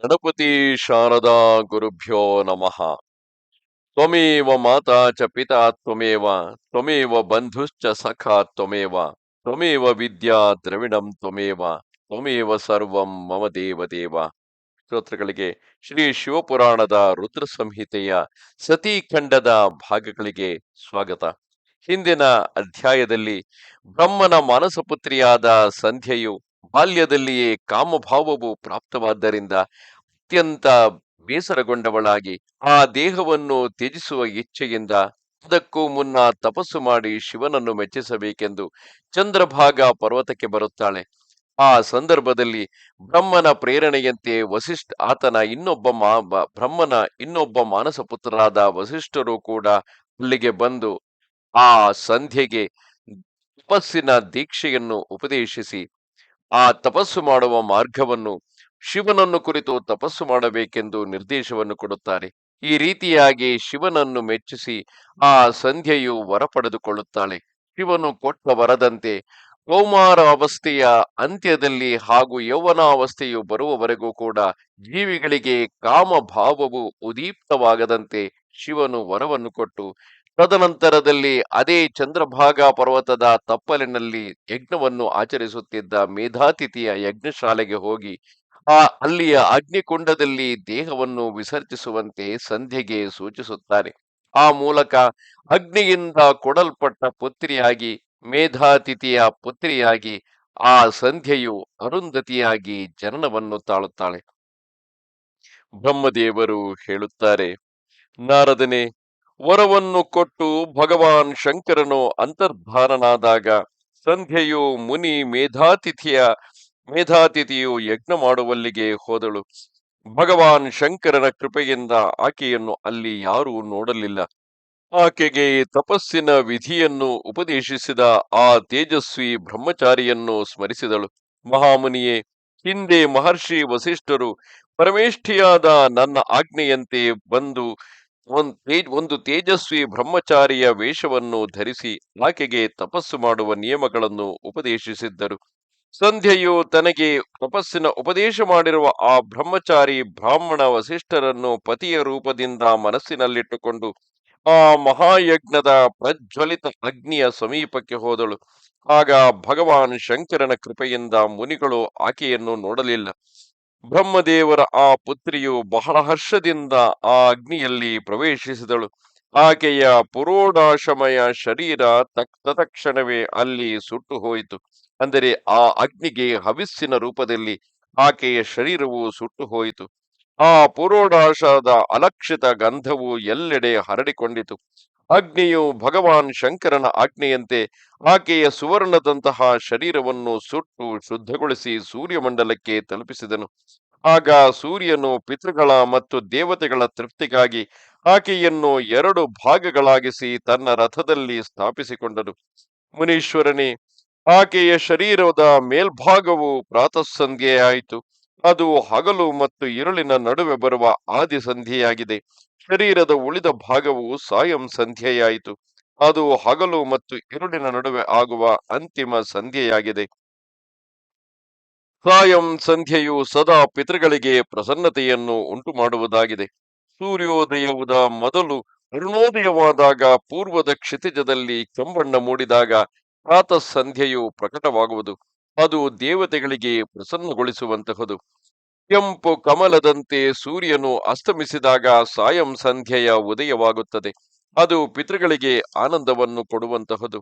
ಗಣಪತಿ ಶಾರದಾ ಗುರುಭ್ಯೋ ನಮಃ. ತ್ವಮೇವ ಮಾತಾ ಚ ಪಿತಾ ತ್ವಮೇವ ತ್ವಮೇವ ಬಂಧುಶ್ಚ ಸಖಾ ತ್ವಮೇವ ತ್ವಮೇವ ವಿದ್ಯಾ ದ್ರವಿಣಂ ತ್ವಮೇವ ತ್ವಮೇವ ಸರ್ವಂ ಮಮ ದೇವ. ಶ್ರೋತೃಗಳಿಗೆ ಶ್ರೀ ಶಿವಪುರಾಣದ ರುದ್ರ ಸಂಹಿತೆಯ ಸತೀಖಂಡದ ಭಾಗಗಳಿಗೆ ಸ್ವಾಗತ. ಹಿಂದಿನ ಅಧ್ಯಾಯದಲ್ಲಿ ಬ್ರಹ್ಮನ ಮಾನಸಪುತ್ರಿಯಾದ ಸಂಧ್ಯೆಯು ಬಾಲ್ಯದಲ್ಲಿಯೇ ಕಾಮಭಾವವು ಪ್ರಾಪ್ತವಾದ್ದರಿಂದ ಅತ್ಯಂತ ಬೇಸರಗೊಂಡವಳಾಗಿ ಆ ದೇಹವನ್ನು ತ್ಯಜಿಸುವ ಇಚ್ಛೆಯಿಂದ ಅದಕ್ಕೂ ಮುನ್ನ ತಪಸ್ಸು ಮಾಡಿ ಶಿವನನ್ನು ಮೆಚ್ಚಿಸಬೇಕೆಂದು ಚಂದ್ರಭಾಗ ಪರ್ವತಕ್ಕೆ ಬರುತ್ತಾಳೆ. ಆ ಸಂದರ್ಭದಲ್ಲಿ ಬ್ರಹ್ಮನ ಪ್ರೇರಣೆಯಂತೆ ಬ್ರಹ್ಮನ ಇನ್ನೊಬ್ಬ ಮಾನಸ ಪುತ್ರರಾದ ವಸಿಷ್ಠರು ಕೂಡ ಅಲ್ಲಿಗೆ ಬಂದು ಆ ಸಂಧ್ಯೆಗೆ ತಪಸ್ಸಿನ ದೀಕ್ಷೆಯನ್ನು ಉಪದೇಶಿಸಿ ಆ ತಪಸ್ಸು ಮಾಡುವ ಮಾರ್ಗವನ್ನು, ಶಿವನನ್ನು ಕುರಿತು ತಪಸ್ಸು ಮಾಡಬೇಕೆಂದು ನಿರ್ದೇಶವನ್ನು ಕೊಡುತ್ತಾರೆ. ಈ ರೀತಿಯಾಗಿ ಶಿವನನ್ನು ಮೆಚ್ಚಿಸಿ ಆ ಸಂಧ್ಯೆಯು ವರ ಪಡೆದುಕೊಳ್ಳುತ್ತಾಳೆ. ಶಿವನು ಕೊಟ್ಟ ವರದಂತೆ ಕೌಮಾರ ಅವಸ್ಥೆಯ ಅಂತ್ಯದಲ್ಲಿ ಹಾಗೂ ಯೌವನಾವಸ್ಥೆಯು ಬರುವವರೆಗೂ ಕೂಡ ಜೀವಿಗಳಿಗೆ ಕಾಮಭಾವವು ಉದೀಪ್ತವಾಗದಂತೆ ಶಿವನು ವರವನ್ನು ಕೊಟ್ಟು, ತದನಂತರದಲ್ಲಿ ಅದೇ ಚಂದ್ರಭಾಗ ಪರ್ವತದ ತಪ್ಪಲಿನಲ್ಲಿ ಯಜ್ಞವನ್ನು ಆಚರಿಸುತ್ತಿದ್ದ ಮೇಧಾತಿಥಿಯ ಯಜ್ಞಶಾಲೆಗೆ ಹೋಗಿ ಅಲ್ಲಿಯ ಅಗ್ನಿಕುಂಡದಲ್ಲಿ ದೇಹವನ್ನು ವಿಸರ್ಜಿಸುವಂತೆ ಸಂಧ್ಯೆಗೆ ಸೂಚಿಸುತ್ತಾರೆ. ಆ ಮೂಲಕ ಅಗ್ನಿಯಿಂದ ಕೊಡಲ್ಪಟ್ಟ ಪುತ್ರಿಯಾಗಿ, ಮೇಧಾತಿಥಿಯ ಪುತ್ರಿಯಾಗಿ ಆ ಸಂಧ್ಯೆಯು ಅರುಂಧತಿಯಾಗಿ ಜನನವನ್ನು ತಾಳುತ್ತಾಳೆ. ಬ್ರಹ್ಮದೇವರು ಹೇಳುತ್ತಾರೆ, ನಾರದನೇ, ವರವನ್ನು ಕೊಟ್ಟು ಭಗವಾನ್ ಶಂಕರನು ಅಂತರ್ಧಾನನಾದಾಗ ಸಂಧ್ಯೆಯು ಮೇಧಾತಿಥಿಯು ಯಜ್ಞ ಮಾಡುವಲ್ಲಿಗೆ ಹೋದಳು. ಭಗವಾನ್ ಶಂಕರನ ಕೃಪೆಯಿಂದ ಆಕೆಯನ್ನು ಅಲ್ಲಿ ಯಾರೂ ನೋಡಲಿಲ್ಲ. ಆಕೆಗೆ ತಪಸ್ಸಿನ ವಿಧಿಯನ್ನು ಉಪದೇಶಿಸಿದ ಆ ತೇಜಸ್ವಿ ಬ್ರಹ್ಮಚಾರಿಯನ್ನು ಸ್ಮರಿಸಿದಳು. ಮಹಾಮುನಿಯೇ, ಹಿಂದೆ ಮಹರ್ಷಿ ವಸಿಷ್ಠರು ಪರಮೇಷ್ಠಿಯಾದ ನನ್ನ ಆಜ್ಞೆಯಂತೆ ಬಂದು ಒಂದು ತೇಜಸ್ವಿ ಬ್ರಹ್ಮಚಾರಿಯ ವೇಷವನ್ನು ಧರಿಸಿ ಆಕೆಗೆ ತಪಸ್ಸು ಮಾಡುವ ನಿಯಮಗಳನ್ನು ಉಪದೇಶಿಸಿದ್ದರು. ಸಂಧ್ಯೆಯು ತನಗೆ ತಪಸ್ಸಿನ ಉಪದೇಶ ಮಾಡಿರುವ ಆ ಬ್ರಹ್ಮಚಾರಿ ಬ್ರಾಹ್ಮಣ ವಸಿಷ್ಠರನ್ನು ಪತಿಯ ರೂಪದಿಂದ ಮನಸ್ಸಿನಲ್ಲಿಟ್ಟುಕೊಂಡು ಆ ಮಹಾಯಜ್ಞದ ಪ್ರಜ್ವಲಿತ ಅಗ್ನಿಯ ಸಮೀಪಕ್ಕೆ ಹೋದಳು. ಆಗ ಭಗವಾನ್ ಶಂಕರನ ಕೃಪೆಯಿಂದ ಮುನಿಗಳು ಆಕೆಯನ್ನು ನೋಡಲಿಲ್ಲ. ಬ್ರಹ್ಮದೇವರ ಆ ಪುತ್ರಿಯು ಬಹಳ ಹರ್ಷದಿಂದ ಆ ಅಗ್ನಿಯಲ್ಲಿ ಪ್ರವೇಶಿಸಿದಳು. ಆಕೆಯ ಪುರೋಡಾಶಮಯ ಶರೀರ ತತ್ಕ್ಷಣವೇ ಅಲ್ಲಿ ಸುಟ್ಟು ಹೋಯಿತು. ಅಂದರೆ ಆ ಅಗ್ನಿಗೆ ಹವಿಸ್ಸಿನ ರೂಪದಲ್ಲಿ ಆಕೆಯ ಶರೀರವು ಸುಟ್ಟು ಹೋಯಿತು. ಆ ಪುರೋಡಾಶದ ಅಲಕ್ಷಿತ ಗಂಧವು ಎಲ್ಲೆಡೆ ಹರಡಿಕೊಂಡಿತು. ಅಗ್ನಿಯು ಭಗವಾನ್ ಶಂಕರನ ಆಜ್ಞೆಯಂತೆ ಆಕೆಯ ಸುವರ್ಣದಂತಹ ಶರೀರವನ್ನು ಸುಟ್ಟು ಶುದ್ಧಗೊಳಿಸಿ ಸೂರ್ಯಮಂಡಲಕ್ಕೆ ತಲುಪಿಸಿದನು. ಆಗ ಸೂರ್ಯನು ಪಿತೃಗಳ ಮತ್ತು ದೇವತೆಗಳ ತೃಪ್ತಿಗಾಗಿ ಆಕೆಯನ್ನು 2 ಭಾಗಗಳಾಗಿಸಿ ತನ್ನ ರಥದಲ್ಲಿ ಸ್ಥಾಪಿಸಿಕೊಂಡನು. ಮುನೀಶ್ವರನೇ, ಆಕೆಯ ಶರೀರದ ಮೇಲ್ಭಾಗವು ಪ್ರಾತಃಸಂಧ್ಯೆಯಾಯಿತು. ಅದು ಹಗಲು ಮತ್ತು ഇരുಳಿನ ನಡುವೆ ಬರುವ ಆದಿ ಸಂಧ್ಯೆಯಾಗಿದೆ. ಶರೀರದ ಉಳಿದ ಭಾಗವು ಸಾಯಂ ಸಂಧ್ಯೆಯಾಯಿತು. ಅದು ಹಗಲು ಮತ್ತು ഇരുಳಿನ ನಡುವೆ ಆಗುವ ಅಂತಿಮ ಸಂಧ್ಯೆಯಾಗಿದೆ. ಸಾಯಂ ಸಂಧ್ಯೆಯು ಸದಾ ಪಿತೃಗಳಿಗೆ ಪ್ರಸನ್ನತೆಯನ್ನು ಉಂಟು ಮಾಡುವುದಾಗಿದೆ. ಸೂರ್ಯೋದಯದ ಮೊದಲು ಅರುಣೋದಯವಾದಾಗ ಪೂರ್ವದ ಕ್ಷಿತಿಜದಲ್ಲಿ ಕೆಂಬಣ್ಣ ಮೂಡಿದಾಗ ಪ್ರಾತಃ ಸಂಧ್ಯೆಯು ಪ್ರಕಟವಾಗುವುದು. ಅದು ದೇವತೆಗಳಿಗೆ ಪ್ರಸನ್ನಗೊಳಿಸುವಂತಹದು. ಕೆಂಪು ಕಮಲದಂತೆ ಸೂರ್ಯನು ಅಸ್ತಮಿಸಿದಾಗ ಸಾಯಂ ಸಂಧ್ಯೆಯ ಉದಯವಾಗುತ್ತದೆ. ಅದು ಪಿತೃಗಳಿಗೆ ಆನಂದವನ್ನು ಕೊಡುವಂತಹದು.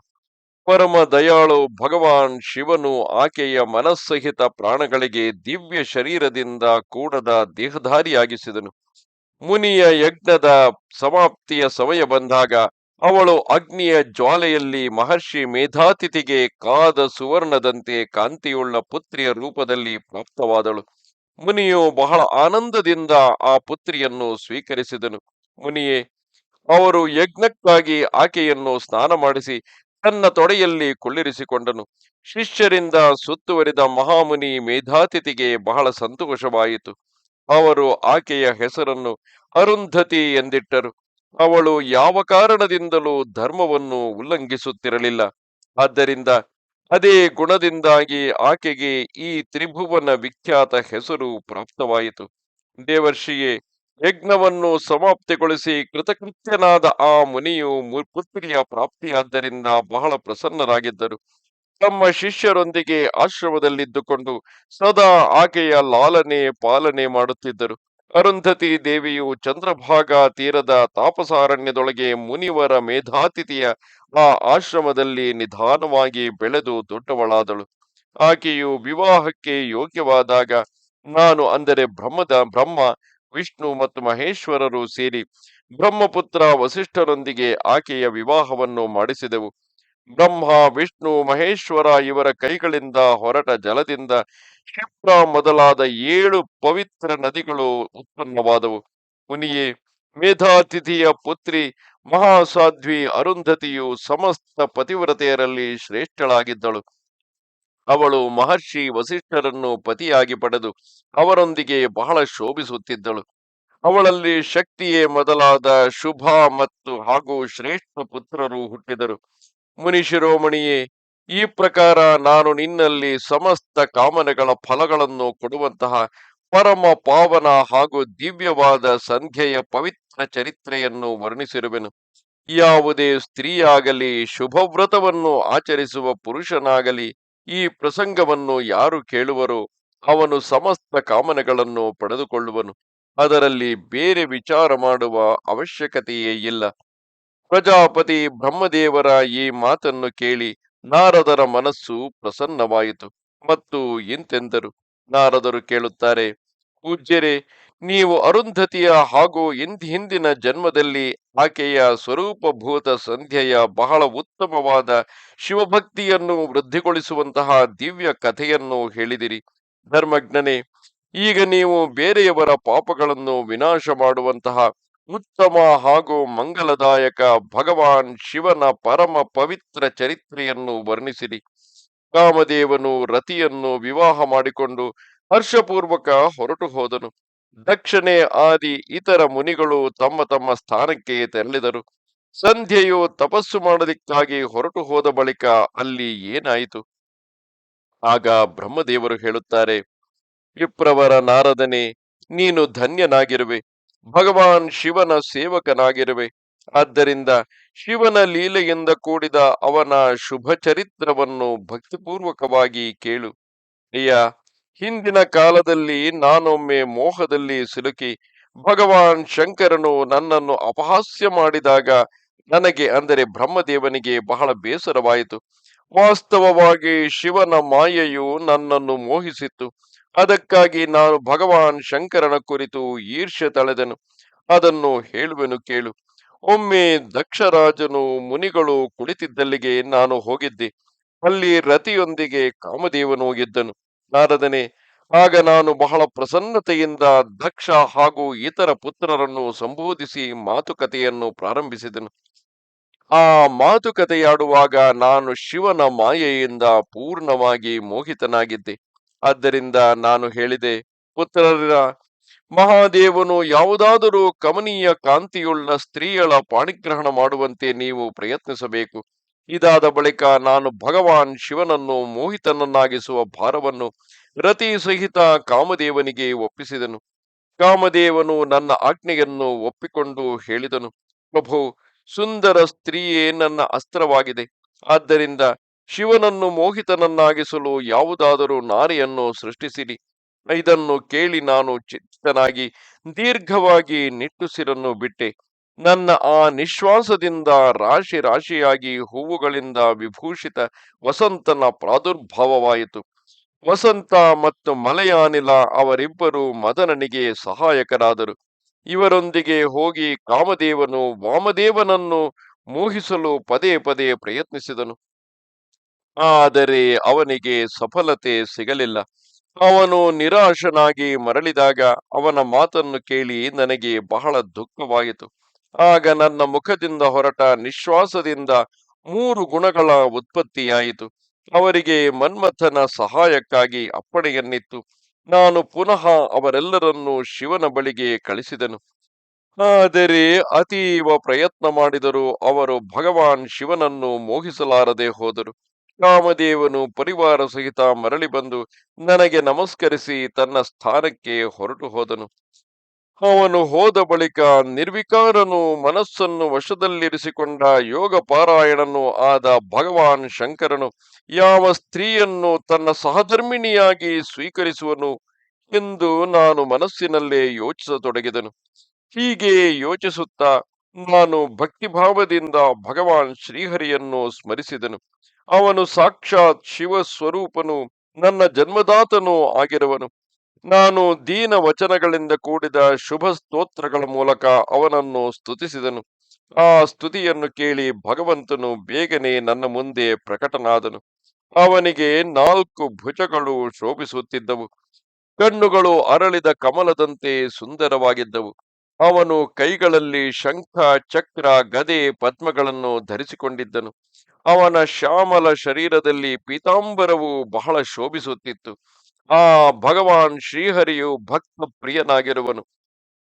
ಪರಮ ದಯಾಳು ಭಗವಾನ್ ಶಿವನು ಆಕೆಯ ಮನಸ್ಸಹಿತ ಪ್ರಾಣಗಳಿಗೆ ದಿವ್ಯ ಶರೀರದಿಂದ ಕೂಡದ ದೇಹಧಾರಿಯಾಗಿಸಿದನು. ಮುನಿಯ ಯಜ್ಞದ ಸಮಾಪ್ತಿಯ ಸಮಯ ಬಂದಾಗ ಅವಳು ಅಗ್ನಿಯ ಜ್ವಾಲೆಯಲ್ಲಿ ಮಹರ್ಷಿ ಮೇಧಾತಿಥಿಗೆ ಕಾದ ಸುವರ್ಣದಂತೆ ಕಾಂತಿಯುಳ್ಳ ಪುತ್ರಿಯ ರೂಪದಲ್ಲಿ ಪ್ರಾಪ್ತವಾದಳು. ಮುನಿಯು ಬಹಳ ಆನಂದದಿಂದ ಆ ಪುತ್ರಿಯನ್ನು ಸ್ವೀಕರಿಸಿದನು. ಮುನಿಯೇ, ಅವರು ಯಜ್ಞಕ್ಕಾಗಿ ಆಕೆಯನ್ನು ಸ್ನಾನ ಮಾಡಿಸಿ ತನ್ನ ತೊಡೆಯಲ್ಲಿ ಕುಳ್ಳಿರಿಸಿಕೊಂಡನು. ಶಿಷ್ಯರಿಂದ ಸುತ್ತುವರಿದ ಮಹಾಮುನಿ ಮೇಧಾತಿಥಿಗೆ ಬಹಳ ಸಂತೋಷವಾಯಿತು. ಅವರು ಆಕೆಯ ಹೆಸರನ್ನು ಅರುಂಧತಿ ಎಂದಿಟ್ಟರು. ಅವಳು ಯಾವ ಕಾರಣದಿಂದಲೂ ಧರ್ಮವನ್ನು ಉಲ್ಲಂಘಿಸುತ್ತಿರಲಿಲ್ಲ. ಆದ್ದರಿಂದ ಅದೇ ಗುಣದಿಂದಾಗಿ ಆಕೆಗೆ ಈ ತ್ರಿಭುವನ ವಿಖ್ಯಾತ ಹೆಸರು ಪ್ರಾಪ್ತವಾಯಿತು. ದೇವರ್ಷಿಯೇ, ಯಜ್ಞವನ್ನು ಸಮಾಪ್ತಿಗೊಳಿಸಿ ಕೃತಕೃತ್ಯನಾದ ಆ ಮುನಿಯು ಪುತ್ರಿಯ ಪ್ರಾಪ್ತಿಯಾದ್ದರಿಂದ ಬಹಳ ಪ್ರಸನ್ನರಾಗಿದ್ದರು. ತಮ್ಮ ಶಿಷ್ಯರೊಂದಿಗೆ ಆಶ್ರಮದಲ್ಲಿದ್ದುಕೊಂಡು ಸದಾ ಆಕೆಯ ಲಾಲನೆ ಪಾಲನೆ ಮಾಡುತ್ತಿದ್ದರು. ಅರುಂಧತಿ ದೇವಿಯು ಚಂದ್ರಭಾಗಾ ತೀರದ ತಾಪಸಾರಣ್ಯದೊಳಗೆ ಮುನಿವರ ಮೇಧಾತಿಥಿಯ ಆ ಆಶ್ರಮದಲ್ಲಿ ನಿಧಾನವಾಗಿ ಬೆಳೆದು ದೊಡ್ಡವಳಾದಳು. ಆಕೆಯು ವಿವಾಹಕ್ಕೆ ಯೋಗ್ಯವಾದಾಗ ನಾನು, ಅಂದರೆ ಬ್ರಹ್ಮ, ವಿಷ್ಣು ಮತ್ತು ಮಹೇಶ್ವರರು ಸೇರಿ ಬ್ರಹ್ಮಪುತ್ರ ವಸಿಷ್ಠರೊಂದಿಗೆ ಆಕೆಯ ವಿವಾಹವನ್ನು ಮಾಡಿಸಿದೆವು. ಬ್ರಹ್ಮ, ವಿಷ್ಣು, ಮಹೇಶ್ವರ ಇವರ ಕೈಗಳಿಂದ ಹೊರಟ ಜಲದಿಂದ ಕ್ಷಿಪ್ರ ಮೊದಲಾದ 7 ಪವಿತ್ರ ನದಿಗಳು ಉತ್ಪನ್ನವಾದವು. ಮುನಿಯೇ, ಮೇಧಾತಿಥಿಯ ಪುತ್ರಿ ಮಹಾಸಾಧ್ವಿ ಅರುಂಧತಿಯು ಸಮಸ್ತ ಪತಿವ್ರತೆಯರಲ್ಲಿ ಶ್ರೇಷ್ಠಳಾಗಿದ್ದಳು. ಅವಳು ಮಹರ್ಷಿ ವಸಿಷ್ಠರನ್ನು ಪತಿಯಾಗಿ ಪಡೆದು ಅವರೊಂದಿಗೆ ಬಹಳ ಶೋಭಿಸುತ್ತಿದ್ದಳು. ಅವಳಲ್ಲಿ ಶಕ್ತಿಯೇ ಮೊದಲಾದ ಶುಭ ಮತ್ತು ಹಾಗೂ ಶ್ರೇಷ್ಠ ಪುತ್ರರು ಹುಟ್ಟಿದರು. ಮುನಿ ಶಿರೋಮಣಿಯೇ, ಈ ಪ್ರಕಾರ ನಾನು ನಿನ್ನಲ್ಲಿ ಸಮಸ್ತ ಕಾಮನೆಗಳ ಫಲಗಳನ್ನು ಕೊಡುವಂತಹ ಪರಮ ಪಾವನ ಹಾಗೂ ದಿವ್ಯವಾದ ಸಂಧ್ಯೆಯ ಪವಿತ್ರ ಚರಿತ್ರೆಯನ್ನು ವರ್ಣಿಸಿರುವೆನು. ಯಾವುದೇ ಸ್ತ್ರೀಯಾಗಲಿ ಶುಭವ್ರತವನ್ನು ಆಚರಿಸುವ ಪುರುಷನಾಗಲಿ ಈ ಪ್ರಸಂಗವನ್ನು ಯಾರು ಕೇಳುವರೋ ಅವನು ಸಮಸ್ತ ಕಾಮನೆಗಳನ್ನು ಪಡೆದುಕೊಳ್ಳುವನು. ಅದರಲ್ಲಿ ಬೇರೆ ವಿಚಾರ ಮಾಡುವ ಅವಶ್ಯಕತೆಯೇ ಇಲ್ಲ. ಪ್ರಜಾಪತಿ ಬ್ರಹ್ಮದೇವರ ಈ ಮಾತನ್ನು ಕೇಳಿ ನಾರದರ ಮನಸ್ಸು ಪ್ರಸನ್ನವಾಯಿತು ಮತ್ತು ಇಂತೆಂದರು. ನಾರದರು ಕೇಳುತ್ತಾರೆ, ಪೂಜ್ಯರೇ, ನೀವು ಅರುಂಧತಿಯ ಹಾಗೂ ಹಿಂದಿನ ಜನ್ಮದಲ್ಲಿ ಆಕೆಯ ಸ್ವರೂಪಭೂತ ಸಂಧ್ಯೆಯ ಬಹಳ ಉತ್ತಮವಾದ ಶಿವಭಕ್ತಿಯನ್ನು ವೃದ್ಧಿಗೊಳಿಸುವಂತಹ ದಿವ್ಯ ಕಥೆಯನ್ನು ಹೇಳಿದಿರಿ. ಧರ್ಮಜ್ಞನೇ, ಈಗ ನೀವು ಬೇರೆಯವರ ಪಾಪಗಳನ್ನು ವಿನಾಶ ಮಾಡುವಂತಹ ಉತ್ತಮ ಹಾಗೂ ಮಂಗಲದಾಯಕ ಭಗವಾನ್ ಶಿವನ ಪರಮ ಪವಿತ್ರ ಚರಿತ್ರೆಯನ್ನು ವರ್ಣಿಸಿರಿ. ಕಾಮದೇವನು ರತಿಯನ್ನು ವಿವಾಹ ಮಾಡಿಕೊಂಡು ಹರ್ಷಪೂರ್ವಕ ಹೊರಟು ಹೋದನು. ದಕ್ಷಿಣೆ ಆದಿ ಇತರ ಮುನಿಗಳು ತಮ್ಮ ತಮ್ಮ ಸ್ಥಾನಕ್ಕೆ ತೆರಳಿದರು. ಸಂಧ್ಯೆಯು ತಪಸ್ಸು ಮಾಡಲಿಕ್ಕಾಗಿ ಹೊರಟು ಹೋದ ಬಳಿಕ ಅಲ್ಲಿ ಏನಾಯಿತು? ಆಗ ಬ್ರಹ್ಮದೇವರು ಹೇಳುತ್ತಾರೆ, ವಿಪ್ರವರ ನಾರದನೇ, ನೀನು ಧನ್ಯನಾಗಿರುವೆ, ಭಗವಾನ್ ಶಿವನ ಸೇವಕನಾಗಿರುವೆ. ಆದ್ದರಿಂದ ಶಿವನ ಲೀಲೆಯಿಂದ ಕೂಡಿದ ಅವನ ಶುಭ ಚರಿತ್ರವನ್ನು ಭಕ್ತಿಪೂರ್ವಕವಾಗಿ ಕೇಳು. ಪ್ರಿಯ, ಹಿಂದಿನ ಕಾಲದಲ್ಲಿ ನಾನೊಮ್ಮೆ ಮೋಹದಲ್ಲಿ ಸಿಲುಕಿ ಭಗವಾನ್ ಶಂಕರನು ನನ್ನನ್ನು ಅಪಹಾಸ್ಯ ಮಾಡಿದಾಗ ನನಗೆ, ಅಂದರೆ ಬ್ರಹ್ಮದೇವನಿಗೆ, ಬಹಳ ಬೇಸರವಾಯಿತು. ವಾಸ್ತವವಾಗಿ ಶಿವನ ಮಾಯೆಯು ನನ್ನನ್ನು ಮೋಹಿಸಿತ್ತು. ಅದಕ್ಕಾಗಿ ನಾನು ಭಗವಾನ್ ಶಂಕರನ ಕುರಿತು ಈರ್ಷ್ಯೆ ತಳೆದೆನು. ಅದನ್ನು ಹೇಳುವೆನು ಕೇಳು. ಒಮ್ಮೆ ದಕ್ಷರಾಜನು ಮುನಿಗಳು ಕುಳಿತಿದ್ದಲ್ಲಿಗೆ ನಾನು ಹೋಗಿದ್ದೆ. ಅಲ್ಲಿ ರತಿಯೊಂದಿಗೆ ಕಾಮದೇವನು ಇದ್ದನು. ನಾರದನೇ, ಆಗ ನಾನು ಬಹಳ ಪ್ರಸನ್ನತೆಯಿಂದ ದಕ್ಷ ಹಾಗೂ ಇತರ ಪುತ್ರರನ್ನು ಸಂಬೋಧಿಸಿ ಮಾತುಕತೆಯನ್ನು ಪ್ರಾರಂಭಿಸಿದೆನು. ಆ ಮಾತುಕತೆಯಾಡುವಾಗ ನಾನು ಶಿವನ ಮಾಯೆಯಿಂದ ಪೂರ್ಣವಾಗಿ ಮೋಹಿತನಾಗಿದ್ದೆ. ಆದ್ದರಿಂದ ನಾನು ಹೇಳಿದೆ, ಪುತ್ರರ, ಮಹಾದೇವನು ಯಾವುದಾದರೂ ಕಮನೀಯ ಕಾಂತಿಯುಳ್ಳ ಸ್ತ್ರೀಯಳ ಪಾಣಿಗ್ರಹಣ ಮಾಡುವಂತೆ ನೀವು ಪ್ರಯತ್ನಿಸಬೇಕು. ಇದಾದ ಬಳಿಕ ನಾನು ಭಗವಾನ್ ಶಿವನನ್ನು ಮೋಹಿತನನ್ನಾಗಿಸುವ ಭಾರವನ್ನು ರತಿ ಸಹಿತ ಕಾಮದೇವನಿಗೆ ಒಪ್ಪಿಸಿದನು. ಕಾಮದೇವನು ನನ್ನ ಆಜ್ಞೆಯನ್ನು ಒಪ್ಪಿಕೊಂಡು ಹೇಳಿದನು, ಪ್ರಭು, ಸುಂದರ ಸ್ತ್ರೀಯೇ ನನ್ನ ಅಸ್ತ್ರವಾಗಿದೆ. ಆದ್ದರಿಂದ ಶಿವನನ್ನು ಮೋಹಿತನನ್ನಾಗಿಸಲು ಯಾವುದಾದರೂ ನಾರಿಯನ್ನು ಸೃಷ್ಟಿಸಿರಿ. ಇದನ್ನು ಕೇಳಿ ನಾನು ಚಿತ್ತನಾಗಿ ದೀರ್ಘವಾಗಿ ನಿಟ್ಟುಸಿರನ್ನು ಬಿಟ್ಟೆ. ನನ್ನ ಆ ನಿಶ್ವಾಸದಿಂದ ರಾಶಿ ರಾಶಿಯಾಗಿ ಹೂವುಗಳಿಂದ ವಿಭೂಷಿತ ವಸಂತನ ಪ್ರಾದುರ್ಭಾವವಾಯಿತು. ವಸಂತ ಮತ್ತು ಮಲಯಾನಿಲ ಅವರಿಬ್ಬರು ಮದನನಿಗೆ ಸಹಾಯಕರಾದರು. ಇವರೊಂದಿಗೆ ಹೋಗಿ ಕಾಮದೇವನು ವಾಮದೇವನನ್ನು ಮೋಹಿಸಲು ಪದೇ ಪದೇ ಪ್ರಯತ್ನಿಸಿದನು. ಆದರೆ ಅವನಿಗೆ ಸಫಲತೆ ಸಿಗಲಿಲ್ಲ. ಅವನು ನಿರಾಶನಾಗಿ ಮರಳಿದಾಗ ಅವನ ಮಾತನ್ನು ಕೇಳಿ ನನಗೆ ಬಹಳ ದುಃಖವಾಯಿತು. ಆಗ ನನ್ನ ಮುಖದಿಂದ ಹೊರಟ ನಿಶ್ವಾಸದಿಂದ 3 ಗುಣಗಳ ಉತ್ಪತ್ತಿಯಾಯಿತು. ಅವರಿಗೆ ಮನ್ಮಥನ ಸಹಾಯಕ್ಕಾಗಿ ಅಪ್ಪಣೆಯನ್ನಿತ್ತು. ನಾನು ಪುನಃ ಅವರೆಲ್ಲರನ್ನೂ ಶಿವನ ಬಳಿಗೆ ಕಳಿಸಿದನು. ಆದರೆ ಅತೀವ ಪ್ರಯತ್ನ ಮಾಡಿದರೂ ಅವರು ಭಗವಾನ್ ಶಿವನನ್ನು ಮೋಹಿಸಲಾರದೆ ಹೋದರು. ಕಾಮದೇವನು ಪರಿವಾರ ಸಹಿತ ಮರಳಿ ಬಂದು ನನಗೆ ನಮಸ್ಕರಿಸಿ ತನ್ನ ಸ್ಥಾನಕ್ಕೆ ಹೊರಟು ಹೋದನು. ಅವನು ಹೋದ ಬಳಿಕ ನಿರ್ವಿಕಾರನು ಮನಸ್ಸನ್ನು ವಶದಲ್ಲಿರಿಸಿಕೊಂಡ ಯೋಗ ಪಾರಾಯಣನು ಆದ ಭಗವಾನ್ ಶಂಕರನು ಯಾವ ಸ್ತ್ರೀಯನ್ನು ತನ್ನ ಸಹಧರ್ಮಿಣಿಯಾಗಿ ಸ್ವೀಕರಿಸುವನು ಎಂದು ನಾನು ಮನಸ್ಸಿನಲ್ಲೇ ಯೋಚಿಸತೊಡಗಿದನು. ಹೀಗೆ ಯೋಚಿಸುತ್ತಾ ನಾನು ಭಕ್ತಿಭಾವದಿಂದ ಭಗವಾನ್ ಶ್ರೀಹರಿಯನ್ನು ಸ್ಮರಿಸಿದನು. ಅವನು ಸಾಕ್ಷಾತ್ ಶಿವ ಸ್ವರೂಪನು, ನನ್ನ ಜನ್ಮದಾತನೂ ಆಗಿರುವನು. ನಾನು ದೀನ ವಚನಗಳಿಂದ ಕೂಡಿದ ಶುಭ ಸ್ತೋತ್ರಗಳ ಮೂಲಕ ಅವನನ್ನು ಸ್ತುತಿಸಿದನು. ಆ ಸ್ತುತಿಯನ್ನು ಕೇಳಿ ಭಗವಂತನು ಬೇಗನೆ ನನ್ನ ಮುಂದೆ ಪ್ರಕಟನಾದನು. ಅವನಿಗೆ 4 ಭುಜಗಳು ಶೋಭಿಸುತ್ತಿದ್ದವು. ಕಣ್ಣುಗಳು ಅರಳಿದ ಕಮಲದಂತೆ ಸುಂದರವಾಗಿದ್ದವು. ಅವನು ಕೈಗಳಲ್ಲಿ ಶಂಖ, ಚಕ್ರ, ಗದೆ, ಪದ್ಮಗಳನ್ನು ಧರಿಸಿಕೊಂಡಿದ್ದನು. ಅವನ ಶ್ಯಾಮಲ ಶರೀರದಲ್ಲಿ ಪೀತಾಂಬರವು ಬಹಳ ಶೋಭಿಸುತ್ತಿತ್ತು. ಆ ಭಗವಾನ್ ಶ್ರೀಹರಿಯು ಭಕ್ತ ಪ್ರಿಯನಾಗಿರುವನು.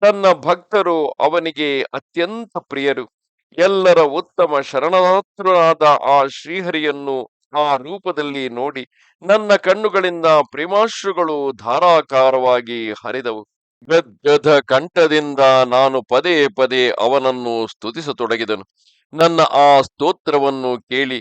ತನ್ನ ಭಕ್ತರು ಅವನಿಗೆ ಅತ್ಯಂತ ಪ್ರಿಯರು. ಎಲ್ಲರ ಉತ್ತಮ ಶರಣಾರ್ಥನಾದ ಆ ಶ್ರೀಹರಿಯನ್ನು ಆ ರೂಪದಲ್ಲಿ ನೋಡಿ ನನ್ನ ಕಣ್ಣುಗಳಿಂದ ಪ್ರೇಮಾಶ್ರುಗಳು ಧಾರಾಕಾರವಾಗಿ ಹರಿದವು. ಗದ್ಗದ ಕಂಠದಿಂದ ನಾನು ಪದೇ ಪದೇ ಅವನನ್ನು ಸ್ತುತಿಸತೊಡಗಿದನು. ನನ್ನ ಆ ಸ್ತೋತ್ರವನ್ನು ಕೇಳಿ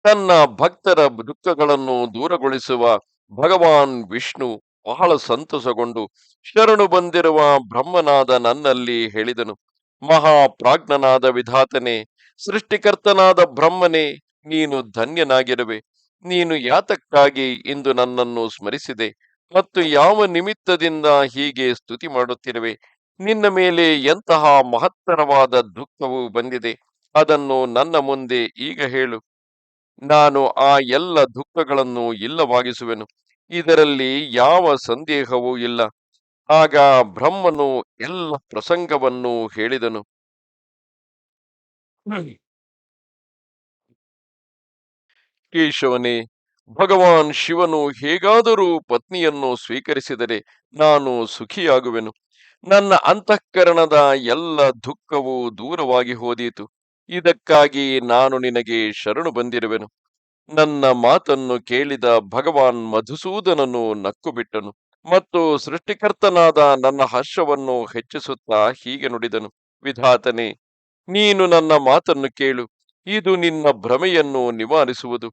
ತನ್ನ ಭಕ್ತರ ದುಃಖಗಳನ್ನು ದೂರಗೊಳಿಸುವ ಭಗವಾನ್ ವಿಷ್ಣು ಬಹಳ ಸಂತಸಗೊಂಡು ಶರಣು ಬಂದಿರುವ ಬ್ರಹ್ಮನಾದ ನನ್ನಲ್ಲಿ ಹೇಳಿದನು. ಮಹಾಪ್ರಾಜ್ಞನಾದ ವಿಧಾತನೇ, ಸೃಷ್ಟಿಕರ್ತನಾದ ಬ್ರಹ್ಮನೇ, ನೀನು ಧನ್ಯನಾಗಿರುವೆ. ನೀನು ಯಾತಕ್ಕಾಗಿ ಇಂದು ನನ್ನನ್ನು ಸ್ಮರಿಸಿದೆ ಮತ್ತು ಯಾವ ನಿಮಿತ್ತದಿಂದ ಹೀಗೆ ಸ್ತುತಿ ಮಾಡುತ್ತಿರುವೆ? ನಿನ್ನ ಮೇಲೆ ಎಂತಹ ಮಹತ್ತರವಾದ ದುಃಖವು ಬಂದಿದೆ, ಅದನ್ನು ನನ್ನ ಮುಂದೆ ಈಗ ಹೇಳು. ನಾನು ಆ ಎಲ್ಲ ದುಃಖಗಳನ್ನು ಇಲ್ಲವಾಗಿಸುವೆನು. ಇದರಲ್ಲಿ ಯಾವ ಸಂದೇಹವೂ ಇಲ್ಲ. ಆಗ ಬ್ರಹ್ಮನು ಎಲ್ಲ ಪ್ರಸಂಗವನ್ನು ಹೇಳಿದನು. ಕೇಶವನೇ, ಭಗವಾನ್ ಶಿವನು ಹೇಗಾದರೂ ಪತ್ನಿಯನ್ನು ಸ್ವೀಕರಿಸಿದರೆ ನಾನು ಸುಖಿಯಾಗುವೆನು. ನನ್ನ ಅಂತಃಕರಣದ ಎಲ್ಲ ದುಃಖವು ದೂರವಾಗಿ ಹೋದೀತು. ಇದಕ್ಕಾಗಿ ನಾನು ನಿನಗೆ ಶರಣು ಬಂದಿರುವೆನು. ನನ್ನ ಮಾತನ್ನು ಕೇಳಿದ ಭಗವಾನ್ ಮಧುಸೂದನನು ನಕ್ಕು ಬಿಟ್ಟನು ಮತ್ತು ಸೃಷ್ಟಿಕರ್ತನಾದ ನನ್ನ ಹರ್ಷವನ್ನು ಹೆಚ್ಚಿಸುತ್ತಾ ಹೀಗೆ ನುಡಿದನು. ವಿಧಾತನೇ, ನೀನು ನನ್ನ ಮಾತನ್ನು ಕೇಳು. ಇದು ನಿನ್ನ ಭ್ರಮೆಯನ್ನು ನಿವಾರಿಸುವುದು.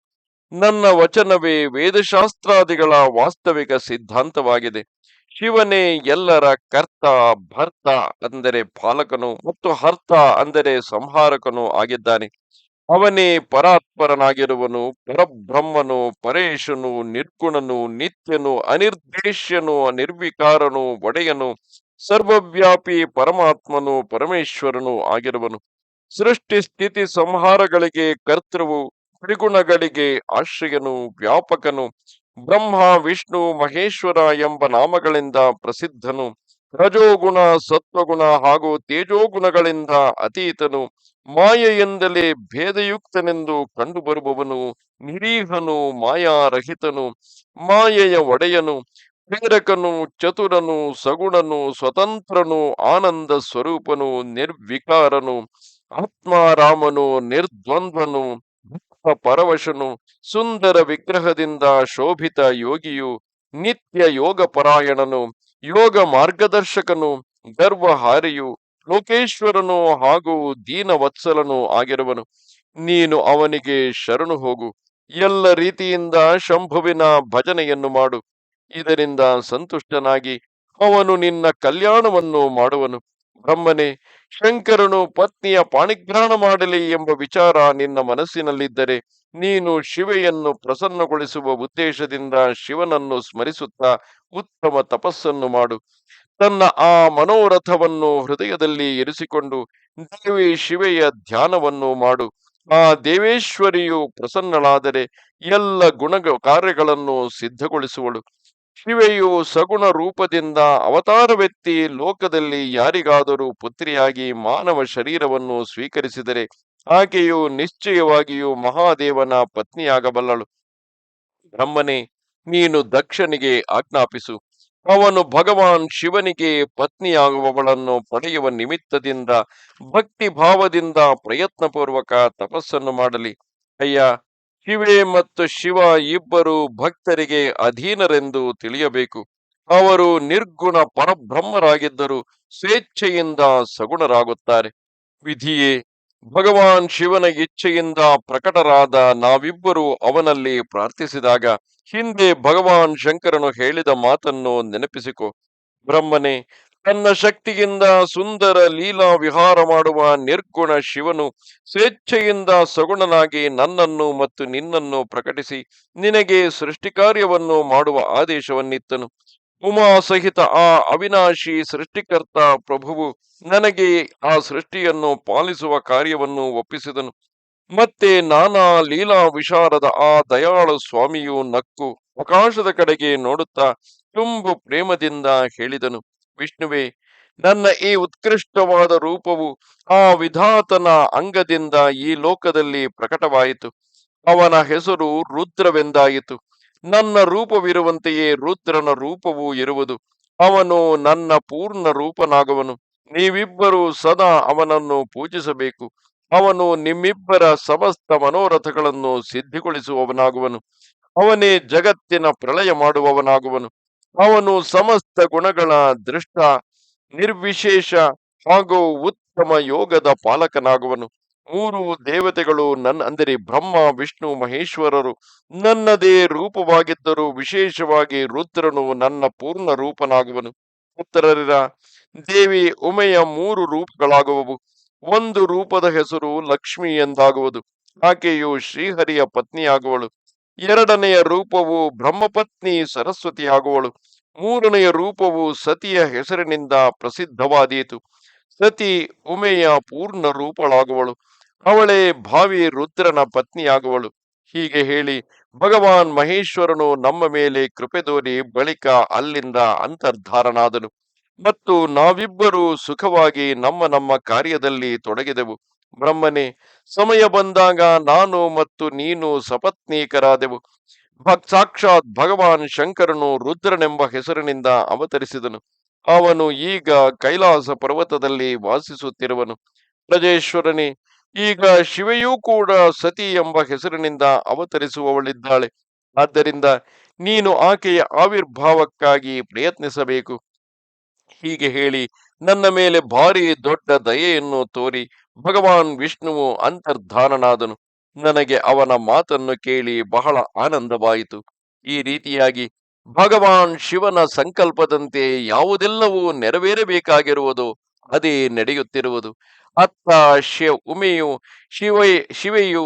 ನನ್ನ ವಚನವೇ ವೇದಶಾಸ್ತ್ರಾದಿಗಳ ವಾಸ್ತವಿಕ ಸಿದ್ಧಾಂತವಾಗಿದೆ. ಶಿವನೇ ಎಲ್ಲರ ಕರ್ತ, ಭರ್ತ ಅಂದರೆ ಪಾಲಕನು ಮತ್ತು ಹರ್ತ ಅಂದರೆ ಸಂಹಾರಕನು ಆಗಿದ್ದಾನೆ. ಅವನೇ ಪರಾತ್ಪರನಾಗಿರುವನು, ಪರಬ್ರಹ್ಮನು, ಪರೇಶನು, ನಿರ್ಗುಣನು, ನಿತ್ಯನು, ಅನಿರ್ದೇಶ್ಯನು, ನಿರ್ವಿಕಾರನು, ಒಡೆಯನು, ಸರ್ವವ್ಯಾಪಿ ಪರಮಾತ್ಮನು, ಪರಮೇಶ್ವರನು ಆಗಿರುವನು. ಸೃಷ್ಟಿ ಸ್ಥಿತಿ ಸಂಹಾರಗಳಿಗೆ ಕರ್ತೃವು, ತ್ರಿಗುಣಗಳಿಗೆ ಆಶ್ರಯನು, ವ್ಯಾಪಕನು, ಬ್ರಹ್ಮ ವಿಷ್ಣು ಮಹೇಶ್ವರ ಎಂಬ ನಾಮಗಳಿಂದ ಪ್ರಸಿದ್ಧನು, ರಜೋಗುಣ ಸತ್ವಗುಣ ಹಾಗೂ ತೇಜೋಗುಣಗಳಿಂದ ಅತೀತನು, ಮಾಯೆಯಿಂದಲೇ ಭೇದಯುಕ್ತನೆಂದು ಕಂಡುಬರುವವನು, ನಿರೀಹನು, ಮಾಯಾರಹಿತನು, ಮಾಯೆಯ ಒಡೆಯನು, ಪ್ರೇರಕನು, ಚತುರನು, ಸಗುಣನು, ಸ್ವತಂತ್ರನು, ಆನಂದ ಸ್ವರೂಪನು, ನಿರ್ವಿಕಾರನು, ಆತ್ಮಾರಾಮನು, ನಿರ್ದ್ವಂದ್ವನು, ಪರವಶನು, ಸುಂದರ ವಿಗ್ರಹದಿಂದ ಶೋಭಿತ ಯೋಗಿಯು, ನಿತ್ಯ ಯೋಗ ಪರಾಯಣನು, ಯೋಗ ಮಾರ್ಗದರ್ಶಕನು, ಗರ್ವಹಾರಿಯು, ಲೋಕೇಶ್ವರನು ಹಾಗೂ ದೀನವತ್ಸಲನು ಆಗಿರುವನು. ನೀನು ಅವನಿಗೆ ಶರಣು ಹೋಗು. ಎಲ್ಲ ರೀತಿಯಿಂದ ಶಂಭುವಿನ ಭಜನೆಯನ್ನು ಮಾಡು. ಇದರಿಂದ ಸಂತುಷ್ಟನಾಗಿ ಅವನು ನಿನ್ನ ಕಲ್ಯಾಣವನ್ನು ಮಾಡುವನು. ಬ್ರಹ್ಮನೇ, ಶಂಕರನು ಪತ್ನಿಯ ಪಾಣಿಗ್ರಹಣ ಮಾಡಲಿ ಎಂಬ ವಿಚಾರ ನಿನ್ನ ಮನಸ್ಸಿನಲ್ಲಿದ್ದರೆ ನೀನು ಶಿವೆಯನ್ನು ಪ್ರಸನ್ನಗೊಳಿಸುವ ಉದ್ದೇಶದಿಂದ ಶಿವನನ್ನು ಸ್ಮರಿಸುತ್ತಾ ಉತ್ತಮ ತಪಸ್ಸನ್ನು ಮಾಡು. ತನ್ನ ಆ ಮನೋರಥವನ್ನು ಹೃದಯದಲ್ಲಿ ಇರಿಸಿಕೊಂಡು ದೇವಿ ಶಿವೆಯ ಧ್ಯಾನವನ್ನು ಮಾಡು. ಆ ದೇವೇಶ್ವರಿಯು ಪ್ರಸನ್ನಳಾದರೆ ಎಲ್ಲ ಗುಣ ಕಾರ್ಯಗಳನ್ನು ಸಿದ್ಧಗೊಳಿಸುವಳು. ಶಿವೆಯು ಸಗುಣ ರೂಪದಿಂದ ಅವತಾರವೆತ್ತಿ ಲೋಕದಲ್ಲಿ ಯಾರಿಗಾದರೂ ಪುತ್ರಿಯಾಗಿ ಮಾನವ ಶರೀರವನ್ನು ಸ್ವೀಕರಿಸಿದರೆ ಆಕೆಯು ನಿಶ್ಚಯವಾಗಿಯೂ ಮಹಾದೇವನ ಪತ್ನಿಯಾಗಬಲ್ಲಳು. ಬ್ರಹ್ಮನೇ, ನೀನು ದಕ್ಷನಿಗೆ ಆಜ್ಞಾಪಿಸು. ಅವನು ಭಗವಾನ್ ಶಿವನಿಗೆ ಪತ್ನಿಯಾಗುವವಳನ್ನು ಪಡೆಯುವ ನಿಮಿತ್ತದಿಂದ ಭಕ್ತಿ ಭಾವದಿಂದ ಪ್ರಯತ್ನಪೂರ್ವಕ ತಪಸ್ಸನ್ನು ಮಾಡಲಿ. ಅಯ್ಯ, ಶಿವೆ ಮತ್ತು ಶಿವ ಇಬ್ಬರು ಭಕ್ತರಿಗೆ ಅಧೀನರೆಂದು ತಿಳಿಯಬೇಕು. ಅವರು ನಿರ್ಗುಣ ಪರಬ್ರಹ್ಮರಾಗಿದ್ದರೂ ಸ್ವೇಚ್ಛೆಯಿಂದ ಸಗುಣರಾಗುತ್ತಾರೆ. ವಿಧಿಯೇ, ಭಗವಾನ್ ಶಿವನ ಇಚ್ಛೆಯಿಂದ ಪ್ರಕಟರಾದ ನಾವಿಬ್ಬರು ಅವನಲ್ಲಿ ಪ್ರಾರ್ಥಿಸಿದಾಗ ಹಿಂದೆ ಭಗವಾನ್ ಶಂಕರನು ಹೇಳಿದ ಮಾತನ್ನು ನೆನಪಿಸಿಕೊ. ಬ್ರಹ್ಮನೇ, ತನ್ನ ಶಕ್ತಿಯಿಂದ ಸುಂದರ ಲೀಲಾ ವಿಹಾರ ಮಾಡುವ ನಿರ್ಗುಣ ಶಿವನು ಸ್ವೇಚ್ಛೆಯಿಂದ ಸಗುಣನಾಗಿ ನನ್ನನ್ನು ಮತ್ತು ನಿನ್ನನ್ನು ಪ್ರಕಟಿಸಿ ನಿನಗೆ ಸೃಷ್ಟಿ ಕಾರ್ಯವನ್ನು ಮಾಡುವ ಆದೇಶವನ್ನಿತ್ತನು. ಉಮಾ ಸಹಿತ ಆ ಅವಿನಾಶಿ ಸೃಷ್ಟಿಕರ್ತ ಪ್ರಭುವು ನನಗೆ ಆ ಸೃಷ್ಟಿಯನ್ನು ಪಾಲಿಸುವ ಕಾರ್ಯವನ್ನು ಒಪ್ಪಿಸಿದನು. ಮತ್ತೆ ನಾನಾ ಲೀಲಾ ವಿಶಾರದ ಆ ದಯಾಳು ಸ್ವಾಮಿಯು ನಕ್ಕು ಆಕಾಶದ ಕಡೆಗೆ ನೋಡುತ್ತಾ ತುಂಬು ಪ್ರೇಮದಿಂದ ಹೇಳಿದನು, ವಿಷ್ಣುವೇ, ನನ್ನ ಈ ಉತ್ಕೃಷ್ಟವಾದ ರೂಪವು ಆ ವಿಧಾತನ ಅಂಗದಿಂದ ಈ ಲೋಕದಲ್ಲಿ ಪ್ರಕಟವಾಯಿತು. ಅವನ ಹೆಸರು ರುದ್ರವೆಂದಾಯಿತು. ನನ್ನ ರೂಪವಿರುವಂತೆಯೇ ರುದ್ರನ ರೂಪವೂ ಇರುವುದು. ಅವನು ನನ್ನ ಪೂರ್ಣ ರೂಪನಾಗುವನು. ನೀವಿಬ್ಬರು ಸದಾ ಅವನನ್ನು ಪೂಜಿಸಬೇಕು. ಅವನು ನಿಮ್ಮಿಬ್ಬರ ಸಮಸ್ತ ಮನೋರಥಗಳನ್ನು ಸಿದ್ಧಿಗೊಳಿಸುವವನಾಗುವನು. ಅವನೇ ಜಗತ್ತಿನ ಪ್ರಳಯ ಮಾಡುವವನಾಗುವನು. ಅವನು ಸಮಸ್ತ ಗುಣಗಳ ದೃಷ್ಟ, ನಿರ್ವಿಶೇಷ ಹಾಗೂ ಉತ್ತಮ ಯೋಗದ ಪಾಲಕನಾಗುವನು. ಮೂರು ದೇವತೆಗಳು ಅಂದರೆ ಬ್ರಹ್ಮ, ವಿಷ್ಣು, ಮಹೇಶ್ವರರು ನನ್ನದೇ ರೂಪವಾಗಿದ್ದರೂ ವಿಶೇಷವಾಗಿ ರುದ್ರನು ನನ್ನ ಪೂರ್ಣ ರೂಪನಾಗುವನು. ಉತ್ತರರಿರ, ದೇವಿ ಉಮೆಯ ಮೂರು ರೂಪಗಳಾಗುವವು. ಒಂದು ರೂಪದ ಹೆಸರು ಲಕ್ಷ್ಮಿ ಎಂದಾಗುವುದು. ಆಕೆಯು ಶ್ರೀಹರಿಯ ಪತ್ನಿಯಾಗುವಳು. ಎರಡನೆಯ ರೂಪವು ಬ್ರಹ್ಮಪತ್ನಿ ಸರಸ್ವತಿಯಾಗುವಳು. ಮೂರನೆಯ ರೂಪವು ಸತಿಯ ಹೆಸರಿನಿಂದ ಪ್ರಸಿದ್ಧವಾದೀತು. ಸತಿ ಉಮೆಯ ಪೂರ್ಣ ರೂಪಳಾಗುವಳು. ಅವಳೇ ಭಾವಿ ರುದ್ರನ ಪತ್ನಿಯಾಗುವಳು. ಹೀಗೆ ಹೇಳಿ ಭಗವಾನ್ ಮಹೇಶ್ವರನು ನಮ್ಮ ಮೇಲೆ ಕೃಪೆ ತೋರಿ ಬಳಿಕ ಅಲ್ಲಿಂದ ಅಂತರ್ಧಾರನಾದನು. ಮತ್ತು ನಾವಿಬ್ಬರೂ ಸುಖವಾಗಿ ನಮ್ಮ ನಮ್ಮ ಕಾರ್ಯದಲ್ಲಿ ತೊಡಗಿದೆವು. ಬ್ರಹ್ಮನೇ, ಸಮಯ ಬಂದಾಗ ನಾನು ಮತ್ತು ನೀನು ಸಪತ್ನೀಕರಾದೆವು. ಸಾಕ್ಷಾತ್ ಭಗವಾನ್ ಶಂಕರನು ರುದ್ರನೆಂಬ ಹೆಸರಿನಿಂದ ಅವತರಿಸಿದನು. ಅವನು ಈಗ ಕೈಲಾಸ ಪರ್ವತದಲ್ಲಿ ವಾಸಿಸುತ್ತಿರುವನು. ಬ್ರಜೇಶ್ವರನೇ, ಈಗ ಶಿವೆಯೂ ಕೂಡ ಸತಿ ಎಂಬ ಹೆಸರಿನಿಂದ ಅವತರಿಸುವವಳಿದ್ದಾಳೆ. ಆದ್ದರಿಂದ ನೀನು ಆಕೆಯ ಆವಿರ್ಭಾವಕ್ಕಾಗಿ ಪ್ರಯತ್ನಿಸಬೇಕು. ಹೀಗೆ ಹೇಳಿ ನನ್ನ ಮೇಲೆ ಭಾರಿ ದೊಡ್ಡ ದಯೆಯನ್ನು ತೋರಿ ಭಗವಾನ್ ವಿಷ್ಣುವು ಅಂತರ್ಧಾನನಾದನು. ನನಗೆ ಅವನ ಮಾತನ್ನು ಕೇಳಿ ಬಹಳ ಆನಂದವಾಯಿತು. ಈ ರೀತಿಯಾಗಿ ಭಗವಾನ್ ಶಿವನ ಸಂಕಲ್ಪದಂತೆ ಯಾವುದೆಲ್ಲವೂ ನೆರವೇರಬೇಕಾಗಿರುವುದೋ ಅದೇ ನಡೆಯುತ್ತಿರುವುದು. ಅತ್ತ ಉಮೆಯು ಶಿವೆಯು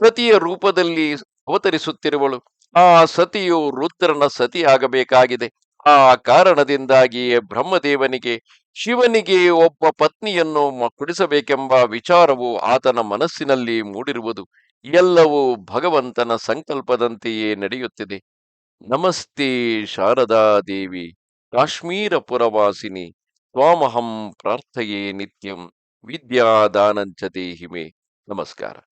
ಸತಿಯ ರೂಪದಲ್ಲಿ ಅವತರಿಸುತ್ತಿರುವಳು. ಆ ಸತಿಯು ರುದ್ರನ ಸತಿಯಾಗಬೇಕಾಗಿದೆ. ಆ ಕಾರಣದಿಂದಾಗಿಯೇ ಬ್ರಹ್ಮದೇವನಿಗೆ ಶಿವನಿಗೆ ಒಬ್ಬ ಪತ್ನಿಯನ್ನು ಕೊಡಿಸಬೇಕೆಂಬ ವಿಚಾರವು ಆತನ ಮನಸ್ಸಿನಲ್ಲಿ ಮೂಡಿರುವುದು. ಎಲ್ಲವೂ ಭಗವಂತನ ಸಂಕಲ್ಪದಂತೆಯೇ ನಡೆಯುತ್ತಿದೆ. ನಮಸ್ತೆ ಶಾರದಾ ದೇವಿ, ಕಾಶ್ಮೀರ ಪುರವಾಸಿನಿ, ತ್ವಾಮಹಂ ಪ್ರಾರ್ಥಯೇ ನಿತ್ಯಂ, ವಿದ್ಯಾದಾನಂಚ ದೇಹಿಮೆ. ನಮಸ್ಕಾರ.